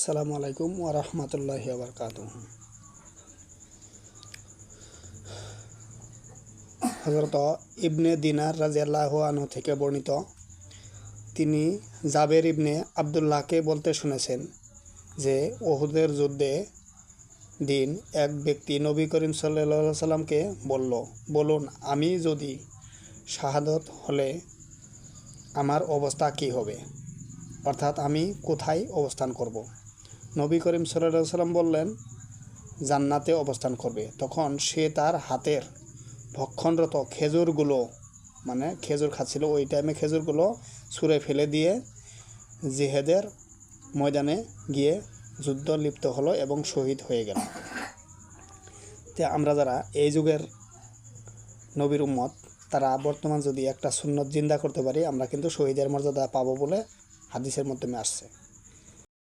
আসসালামু আলাইকুম ওয়া রাহমাতুল্লাহি ওয়া বারাকাতুহু। হযরত ইবনে দিনার রাদিয়াল্লাহু আনহু থেকে বর্ণিত, তিনি জাবের ইবনে আবদুল্লাহকে বলতে শুনেছেন যে উহুদের যুদ্ধে দিন এক ব্যক্তি নবী করিম সাল্লাল্লাহু আলাইহি সাল্লামকে বলুন আমি যদি শাহাদত হলে আমার অবস্থা কী হবে, অর্থাৎ আমি কোথায় অবস্থান করব। নবী করিম সাল্লাল্লাহু আলাইহি সাল্লাম বললেন, জান্নাতে অবস্থান করবে। তখন সে তার হাতের ভক্ষণরত খেজুরগুলো, মানে খেজুর খাচ্ছিল, ওই টাইমে খেজুরগুলো ছুঁড়ে ফেলে দিয়ে জিহাদের ময়দানে গিয়ে যুদ্ধ লিপ্ত হলো এবং শহীদ হয়ে গেল। তে আমরা যারা এই যুগের নবীর উম্মত, তারা বর্তমান যদি একটা সুন্নত জিন্দা করতে পারি, আমরা কিন্তু শহীদের মর্যাদা পাবো বলে হাদিসের মাধ্যমে আসছে।